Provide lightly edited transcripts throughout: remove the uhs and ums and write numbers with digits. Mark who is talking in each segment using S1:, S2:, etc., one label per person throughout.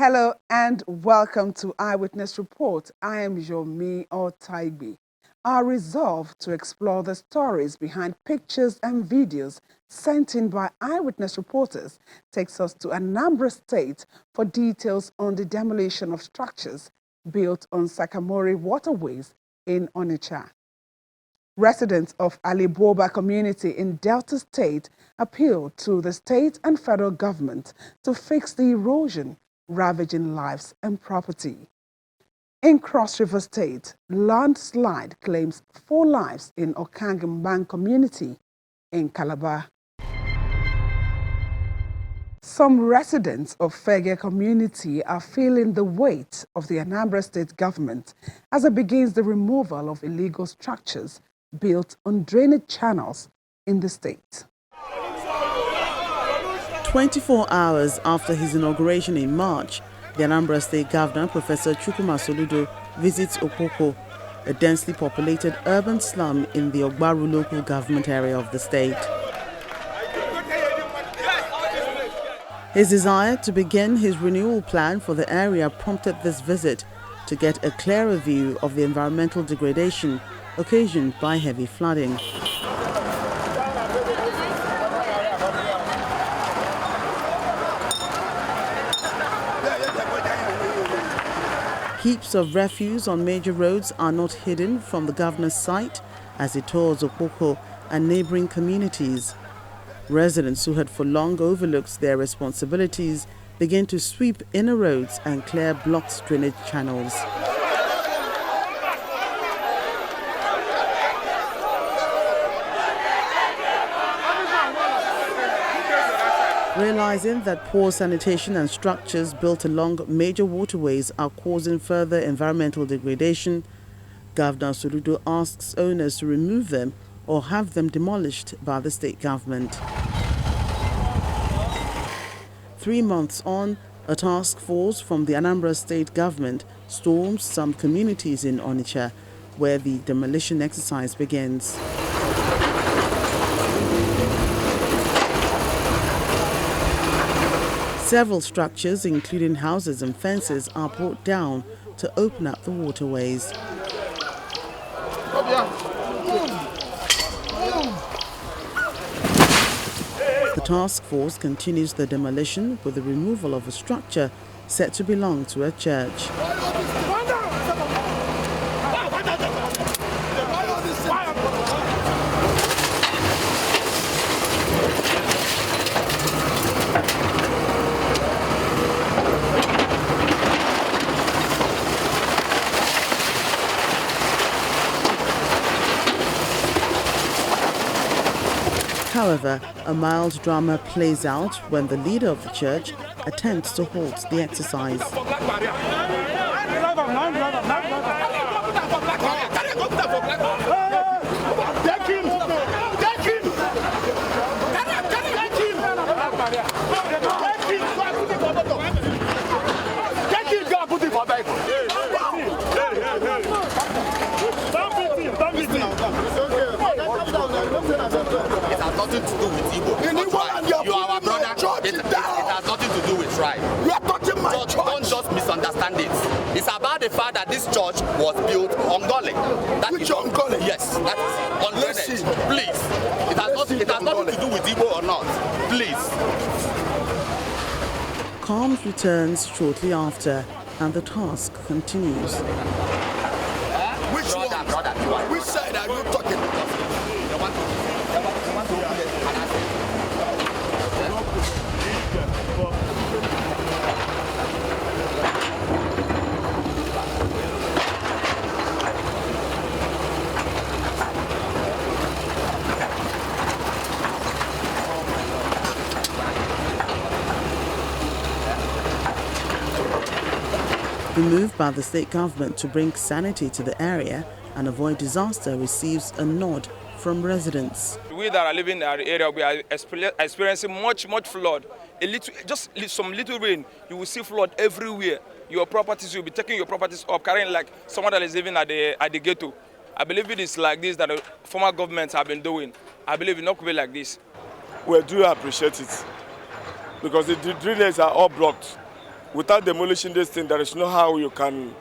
S1: Hello and welcome to Eyewitness Report. I am Yomi Otaigbe. Our resolve to explore the stories behind pictures and videos sent in by eyewitness reporters takes us to Anambra State for details on the demolition of structures built on Sakamori waterways in Onitsha. Residents of Aliboba community in Delta State appealed to the state and federal government to fix the erosion ravaging lives and property. In Cross River State, landslide claims 4 lives in Okangimban community in Calabar. Some residents of Fege community are feeling the weight of the Anambra State government as it begins the removal of illegal structures built on drainage channels in the state.
S2: 24 hours after his inauguration in March, the Anambra State Governor, Professor Chukwuma Soludo, visits Okoko, a densely populated urban slum in the Ogbaru local government area of the state. His desire to begin his renewal plan for the area prompted this visit to get a clearer view of the environmental degradation occasioned by heavy flooding. Heaps of refuse on major roads are not hidden from the governor's sight as he tours Okoko and neighboring communities. Residents who had for long overlooked their responsibilities begin to sweep inner roads and clear blocked drainage channels. Realizing that poor sanitation and structures built along major waterways are causing further environmental degradation, Governor Soludo asks owners to remove them or have them demolished by the state government. 3 months on, a task force from the Anambra state government storms some communities in Onitsha, where the demolition exercise begins. Several structures, including houses and fences, are brought down to open up the waterways. The task force continues the demolition with the removal of a structure said to belong to a church. However, a mild drama plays out when the leader of the church attempts to halt the exercise.
S3: Nothing to do with Igbo. You are our brother. It has nothing to do with tribe. You are touching my church. Don't just misunderstand it. It's about the fact that this church was built on Gole.
S4: Which on Gole?
S3: Yes, that is on drainage. Please. It has nothing to do with Igbo or not. Please.
S2: Calm returns shortly after, and the task continues.
S4: Which brother? Which side are you talking about?
S2: The move by the state government to bring sanity to the area and avoid disaster receives a nod from residents.
S5: We that are living in our area, we are experiencing much flood. Just some little rain, you will see flood everywhere. Your properties, you'll be taking your properties up, carrying like someone that is living at the ghetto. I believe it is like this that the former governments have been doing. I believe it not could be like this.
S6: We do appreciate it because the drainages are all blocked. Without demolishing this thing, there is no how you can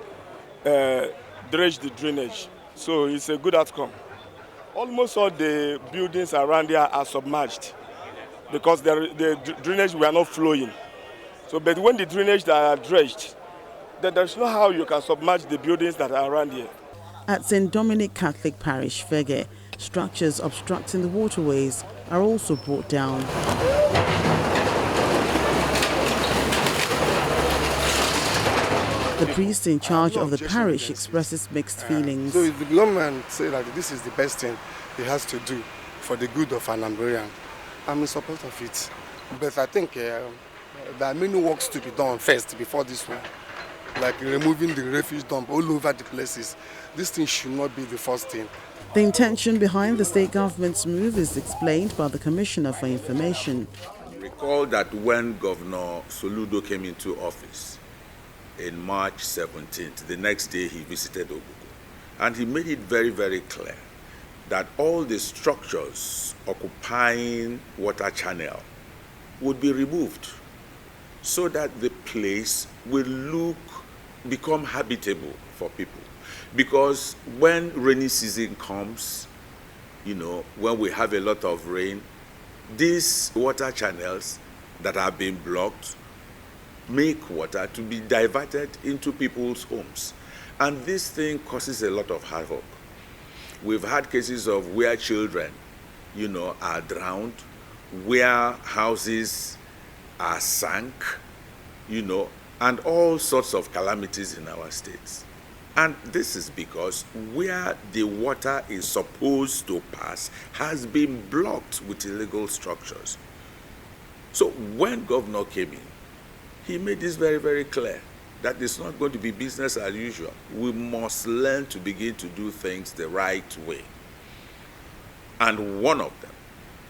S6: dredge the drainage. So it's a good outcome. Almost all the buildings around here are submerged because the drainage were not flowing. So, but when the drainage that are dredged, then there's no how you can submerge the buildings that are around here.
S2: At St. Dominic Catholic Parish, Fege, structures obstructing the waterways are also brought down. The priest in charge of the parish expresses mixed feelings.
S7: So the government say that this is the best thing he has to do for the good of Anambra. I'm in support of it. But I think there are many works to be done first before this one. Like removing the refuse dump all over the places. This thing should not be the first thing.
S2: The intention behind the state government's move is explained by the Commissioner for Information.
S8: Recall that when Governor Soludo came into office in March 17th, the next day he visited Obuko, and he made it very, very clear that all the structures occupying water channel would be removed so that the place will become habitable for people. Because when rainy season comes, when we have a lot of rain, these water channels that have been blocked make water to be diverted into people's homes. And this thing causes a lot of havoc. We've had cases of where children, are drowned, where houses are sunk, and all sorts of calamities in our states. And this is because where the water is supposed to pass has been blocked with illegal structures. So when Governor came in, he made this very, very clear that it's not going to be business as usual. We must learn to begin to do things the right way. And one of them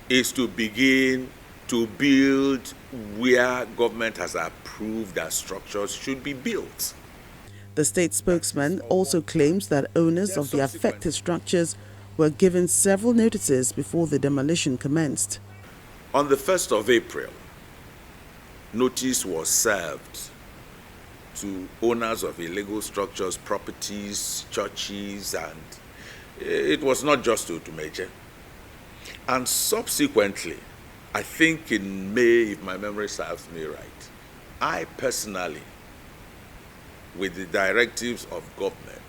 S8: is to begin to build where government has approved that structures should be built.
S2: The state spokesman also claims that owners of the affected structures were given several notices before the demolition commenced.
S8: On the 1st of April, notice was served to owners of illegal structures, properties, churches, and it was not just to Major. And subsequently, I think in May, if my memory serves me right, I personally, with the directives of government,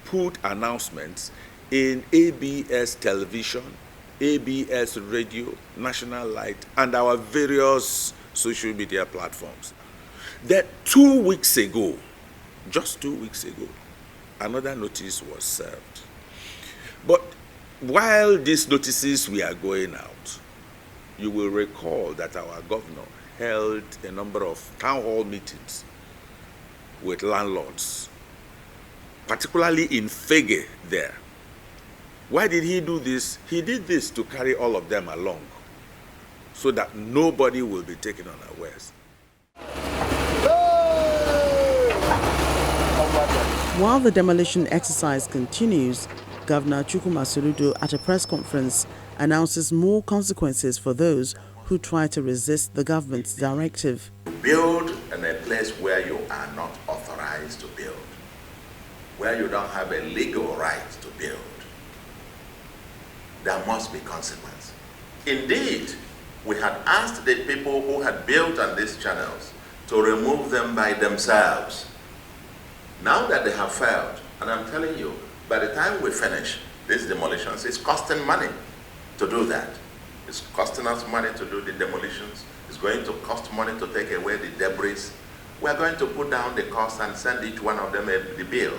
S8: put announcements in ABS television, ABS radio, National Light, and our various social media platforms. That 2 weeks ago, just 2 weeks ago, another notice was served. But while these notices were going out, you will recall that our governor held a number of town hall meetings with landlords, particularly in Fege there. Why did he do this? He did this to carry all of them along so that nobody will be taken unawares.
S2: While the demolition exercise continues, Governor Chukwuma Soludo at a press conference announces more consequences for those who try to resist the government's directive.
S9: Build in a place where you are not authorized to build, where you don't have a legal right to build. There must be consequence. Indeed, we had asked the people who had built on these channels to remove them by themselves. Now that they have failed, and I'm telling you, by the time we finish these demolitions, it's costing money to do that. It's costing us money to do the demolitions. It's going to cost money to take away the debris. We're going to put down the cost and send each one of them the bill.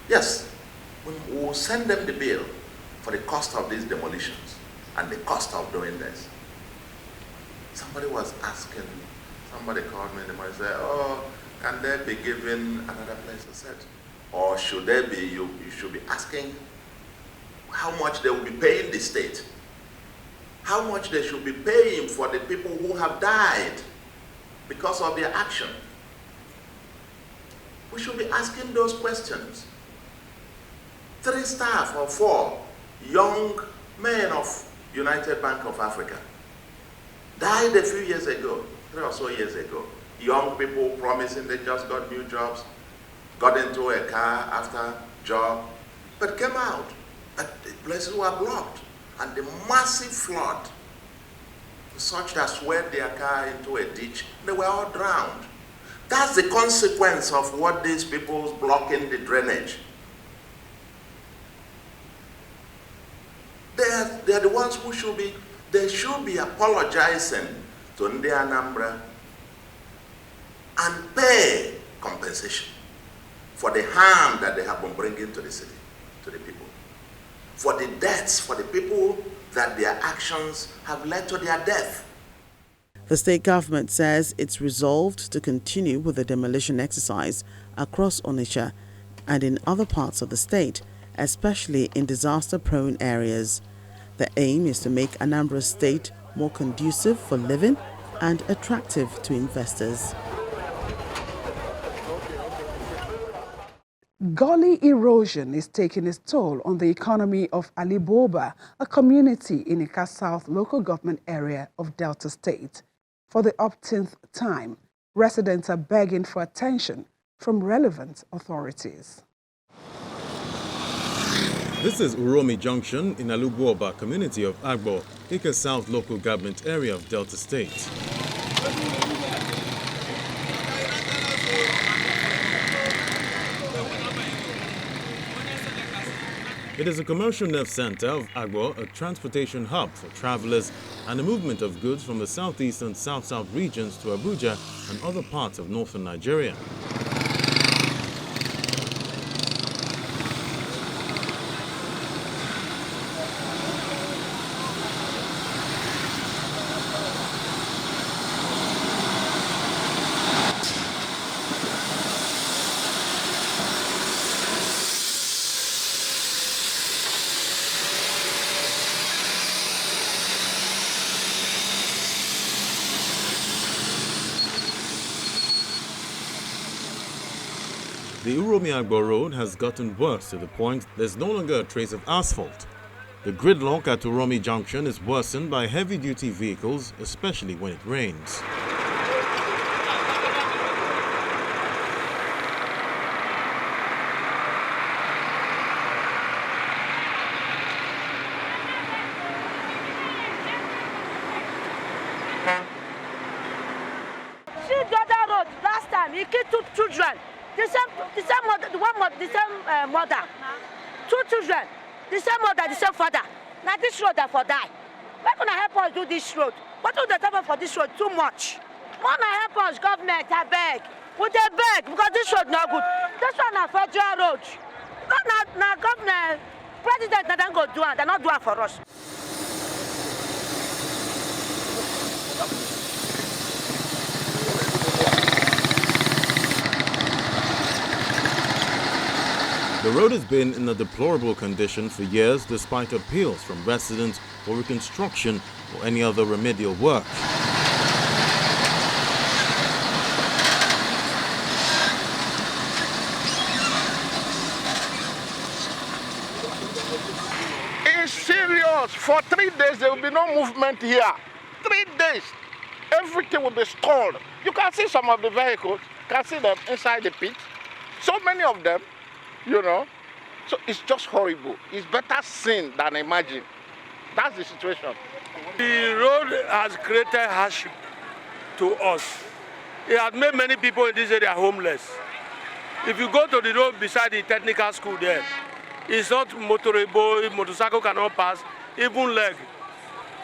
S9: Yes, we will send them the bill for the cost of these demolitions and the cost of doing this. Somebody was asking, somebody called me and said, oh, can they be given another place to set? Or should they be, you should be asking how much they will be paying the state, how much they should be paying for the people who have died because of their action. We should be asking those questions. 3 staff or 4 young men of United Bank of Africa died a few years ago, 3 or so years ago, young people promising they just got new jobs, got into a car after job, but came out. And the places were blocked. And the massive flood, such that swept their car into a ditch, they were all drowned. That's the consequence of what these people blocking the drainage. They are the ones who should be apologizing to Anambra and pay compensation for the harm that they have been bringing to the city, to the people, for the deaths, for the people that their actions have led to their death.
S2: The state government says it's resolved to continue with the demolition exercise across Onitsha and in other parts of the state, especially in disaster-prone areas. The aim is to make Anambra State more conducive for living and attractive to investors.
S1: Gully erosion is taking its toll on the economy of Aliboba, a community in Ika South local government area of Delta State. For the upteenth time, residents are begging for attention from relevant authorities.
S10: This is Uromi Junction in Aliboba community of Agbo, Ika South local government area of Delta State. It is a commercial nerve center of Agbo, a transportation hub for travelers and the movement of goods from the southeast and south-south regions to Abuja and other parts of northern Nigeria. The Uromi-Agbo road has gotten worse to the point there's no longer a trace of asphalt. The gridlock at Uromi Junction is worsened by heavy-duty vehicles, especially when it rains.
S11: See the other road last time, he killed 2 children. The same mother, 2 children, the same mother, the same father. Now this road that for die. Why can't help us do this road? What will the time for this road too much? Wanna help us, government, I beg. Would they beg? Because this road not good. This one a federal road. Now government, president, they don't go do it. They not do it for us.
S10: The road has been in a deplorable condition for years despite appeals from residents for reconstruction or any other remedial work.
S4: It's serious. For 3 days, there will be no movement here. 3 days. Everything will be stalled. You can see some of the vehicles. You can see them inside the pit. So many of them. You know, so it's just horrible. It's better seen than imagined. That's the situation.
S6: The road has created hardship to us. It has made many people in this area homeless. If you go to the road beside the technical school there, it's not motorable, motorcycle cannot pass, even leg.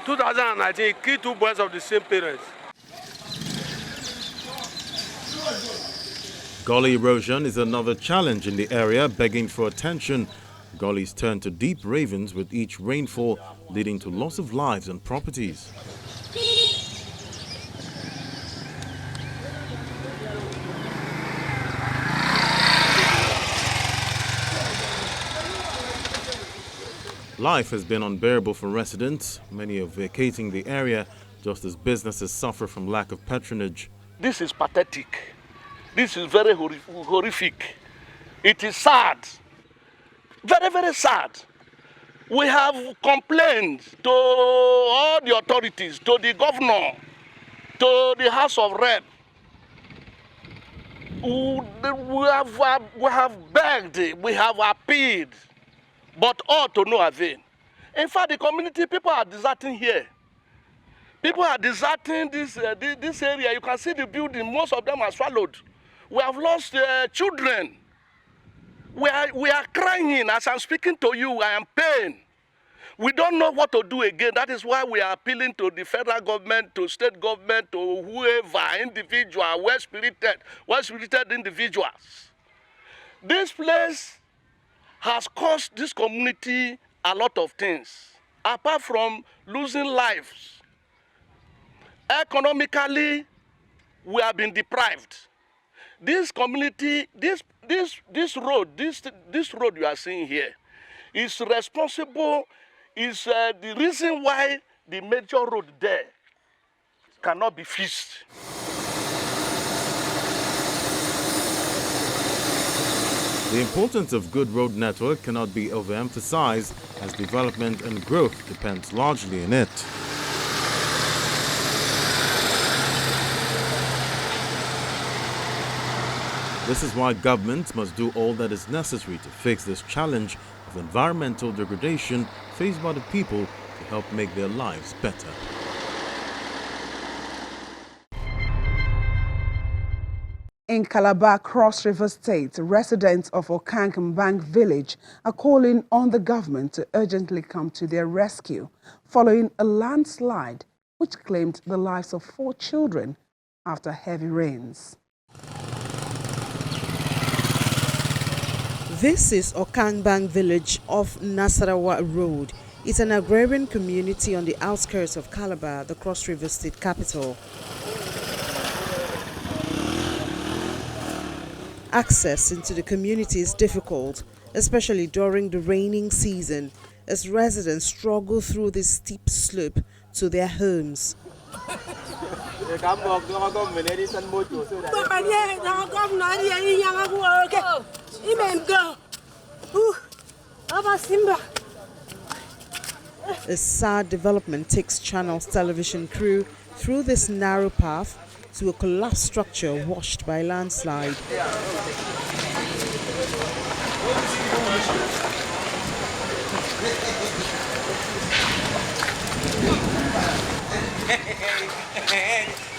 S6: 2019, it killed 2 boys of the same parents.
S10: Gully erosion is another challenge in the area, begging for attention. Gullies turn to deep ravines with each rainfall, leading to loss of lives and properties. Life has been unbearable for residents. Many are vacating the area, just as businesses suffer from lack of patronage.
S4: This is pathetic. This is very horrific. It is sad. Very, very sad. We have complained to all the authorities, to the governor, to the House of Rep, We have begged, we have appealed, but all to no avail. In fact, the community people are deserting here. People are deserting this area. You can see the building, most of them are swallowed. We have lost children. We are crying. As I'm speaking to you, I am pain. We don't know what to do again. That is why we are appealing to the federal government, to state government, to whoever, individual, well-spirited individuals. This place has cost this community a lot of things, apart from losing lives. Economically, we have been deprived. This community, this road you are seeing here, is responsible. Is the reason why the major road there cannot be fixed.
S10: The importance of good road network cannot be overemphasized, as development and growth depends largely on it. This is why governments must do all that is necessary to fix this challenge of environmental degradation faced by the people to help make their lives better.
S1: In Calabar, Cross River State, residents of Okangbank village are calling on the government to urgently come to their rescue following a landslide which claimed the lives of 4 children after heavy rains.
S2: This is Okangbank village off Nasarawa Road. It's an agrarian community on the outskirts of Calabar, the Cross River State capital. Access into the community is difficult, especially during the raining season, as residents struggle through this steep slope to their homes. A sad development takes Channel's television crew through this narrow path to a collapsed structure washed by landslide.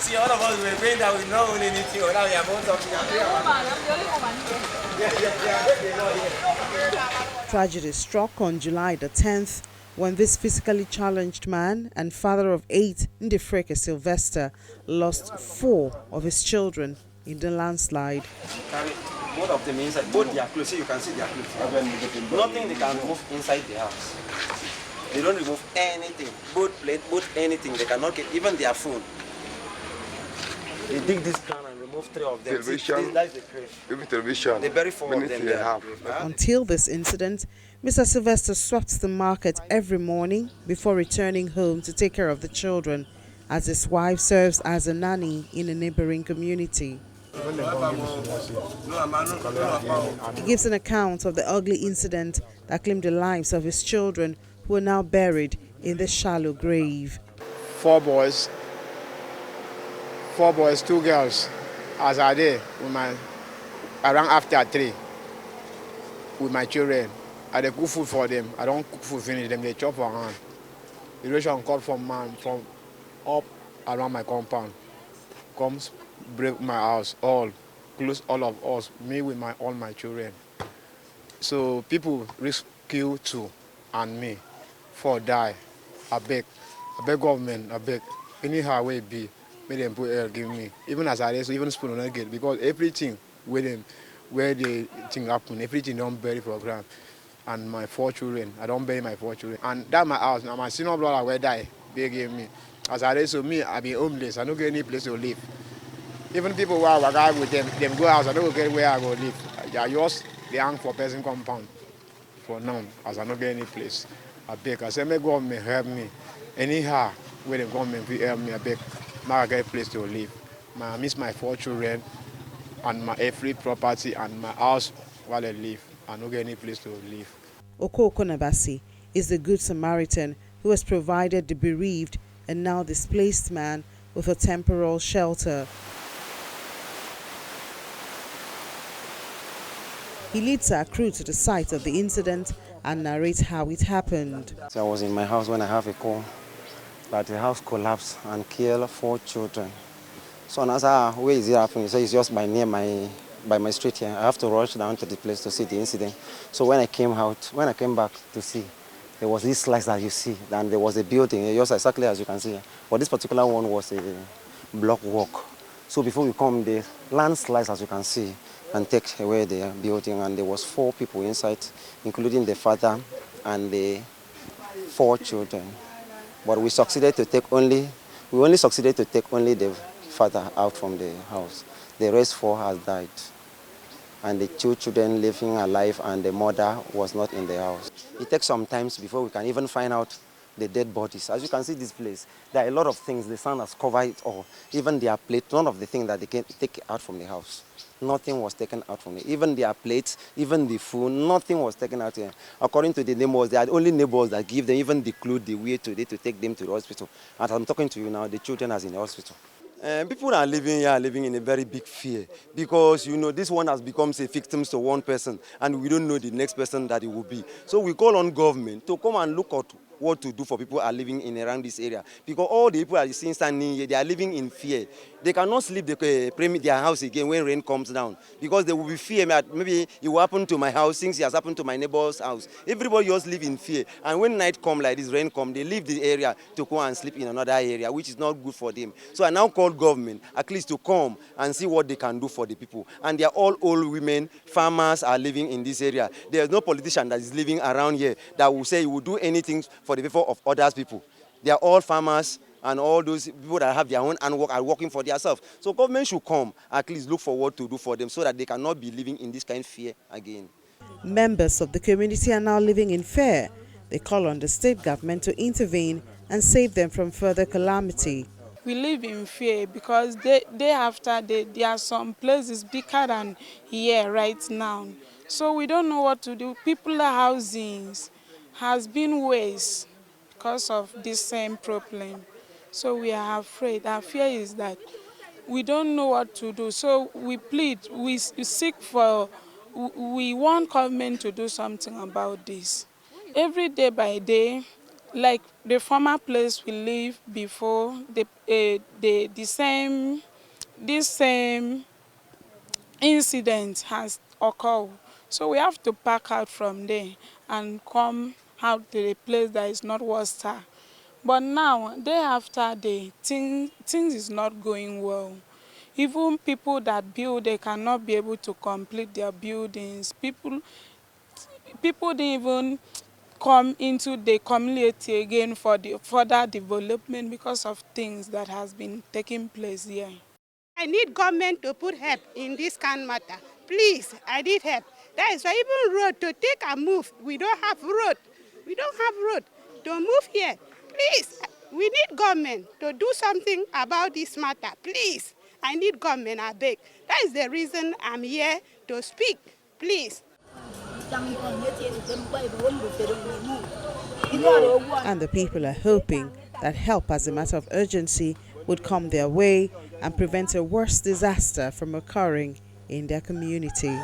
S12: See, all of us were praying that we not own anything, or now we are both talking.
S2: Tragedy struck on July the 10th when this physically challenged man and father of 8, Ndefreke Sylvester, lost 4 of his children in the landslide.
S12: Both of them inside, both their clothes, you can see their clothes. Nothing they can move inside the house. They don't remove anything, both plate, both anything. They cannot get even their phone. They dig this can and remove 3 of them.
S13: Television,
S12: that's the grave.
S13: Even television.
S12: They bury 4 of them there.
S2: Until this incident, Mr. Sylvester swept the market every morning before returning home to take care of the children, as his wife serves as a nanny in a neighboring community. He gives an account of the ugly incident that claimed the lives of his children, who are now buried in the shallow grave.
S14: 4 boys, 2 girls. As I did with around after 3 with my children. I dey cook food for them. I don't cook food finish them. They chop for hand. Erosion come from up around my compound. Comes break my house all, close all of us. Me with all my children. So people rescue 2 and me. 4 die. I beg government. I beg anyhow way be. Make them put air give me. Even as I so even spoon on not get because everything with them where the thing happen, everything don't bury for ground. And my 4 children, I don't bury my 4 children. And that my house, now my senior brother where die, they gave me. As I so me, I be homeless, I don't get any place to live. Even people who are working with them go out, I don't get where I go live. I just they hang for person compound for now, as I don't get any place. I beg, I say, may government help me. Anyhow, where the government will help me, I beg, I get a place to live. I miss my 4 children and my every property and my house while I live. I don't get any place to live.
S2: Okoko Nabasi is the Good Samaritan who has provided the bereaved and now displaced man with a temporal shelter. He leads our crew to the site of the incident and narrates how it happened.
S12: So I was in my house when I have a call that the house collapsed and killed 4 children. So I asked, where is it happening? He said, it's just by my street here. I have to rush down to the place to see the incident. So when I came back to see, there was this slice that you see, and there was a building, just exactly as you can see. But this particular one was a block walk. So before we come, the landslide, as you can see, and take away the building, and there was 4 people inside, including the father and the 4 children. But we only succeeded to take only the father out from the house. The rest 4 has died. And the 2 children living alive, and the mother was not in the house. It takes some time before we can even find out the dead bodies. As you can see this place, there are a lot of things. The sun has covered it all. Even their plate, none of the things that they can take out from the house. Nothing was taken out from it. Even their plates, even the food, nothing was taken out here. According to the neighbors, they are the only neighbors that give them even the clue, the way to take them to the hospital. As I'm talking to you now, the children are in the hospital. People are living here, living in a very big fear because, this one has become a victim to one person and we don't know the next person that it will be. So we call on government to come and look at what to do for people who are living in around this area, because all the people that you see standing here, they are living in fear. They cannot sleep their house again when rain comes down, because there will be fear. Maybe it will happen to my house, things has happened to my neighbor's house. Everybody just live in fear, and when night come like this, rain come, they leave the area to go and sleep in another area, which is not good for them. So I now call government at least to come and see what they can do for the people. And they are all old women, farmers are living in this area. There is no politician that is living around here that will say he will do anything for the people of other people. They are all farmers, and all those people that have their own handwork are working for themselves. So government should come, at least look for what to do for them so that they cannot be living in this kind of fear again.
S2: Members of the community are now living in fear. They call on the state government to intervene and save them from further calamity.
S13: We live in fear because day after day, there are some places bigger than here right now. So we don't know what to do. People's housings has been waste because of this same problem. So we are afraid. Our fear is that we don't know what to do. So we plead, we want government to do something about this. Every day by day, like the former place we live before, this same incident has occurred. So we have to pack out from there and come out to the place that is not water. But now, day after day, things is not going well. Even people that build, they cannot be able to complete their buildings. People didn't even come into the community again for the further development because of things that has been taking place here.
S15: I need government to put help in this kind of matter. Please, I need help. That is why even road to take a move, we don't have road. We don't have road to move here. Please, we need government to do something about this matter. Please, I need government, I beg. That is the reason I'm here to speak. Please.
S2: And the people are hoping that help as a matter of urgency would come their way and prevent a worse disaster from occurring in their community.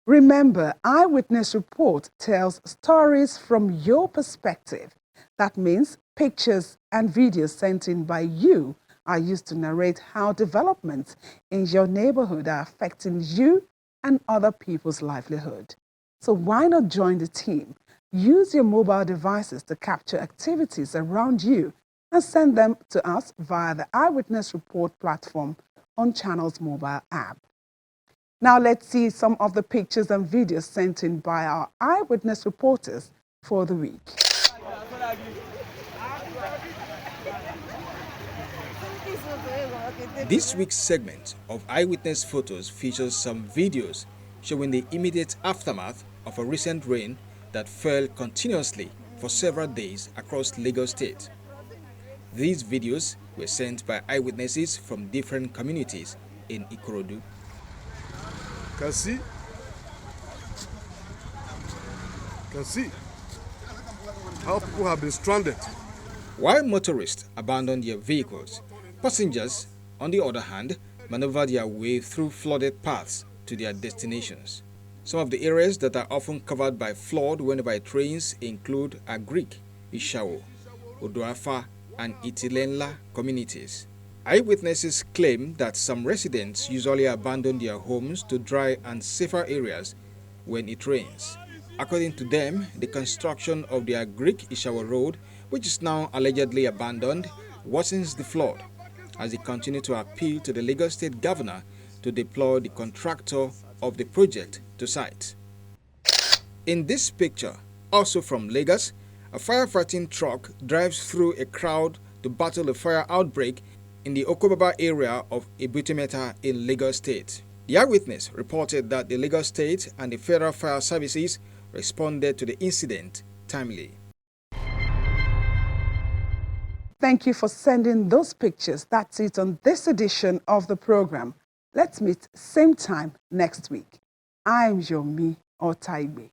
S1: Remember, Eyewitness Report tells stories from your perspective. That means pictures and videos sent in by you are used to narrate how developments in your neighborhood are affecting you and other people's livelihood. So why not join the team? Use your mobile devices to capture activities around you and send them to us via the Eyewitness Report platform on Channel's mobile app. Now let's see some of the pictures and videos sent in by our Eyewitness reporters for the week.
S16: This week's segment of Eyewitness Photos features some videos showing the immediate aftermath of a recent rain that fell continuously for several days across Lagos State. These videos were sent by eyewitnesses from different communities in Ikorodu.
S17: Can see how people have been stranded.
S16: While motorists abandoned their vehicles, Passengers, on the other hand, maneuver their way through flooded paths to their destinations. Some of the areas that are often covered by flood whenever it rains include Agric, Ishawo, Odoafa, and Itilenla communities. Eyewitnesses claim that some residents usually abandon their homes to dry and safer areas when it rains. According to them, the construction of the Agric-Ishawo road, which is now allegedly abandoned, worsens the flood, as they continue to appeal to the Lagos State Governor to deploy the contractor of the project to site. In this picture, also from Lagos, a firefighting truck drives through a crowd to battle a fire outbreak in the Okobaba area of Ebutimeta in Lagos State. The Eyewitness reported that the Lagos State and the Federal Fire Services responded to the incident timely.
S1: Thank you for sending those pictures. That's it on this edition of the program. Let's meet same time next week. I'm Yomi Otaigbe.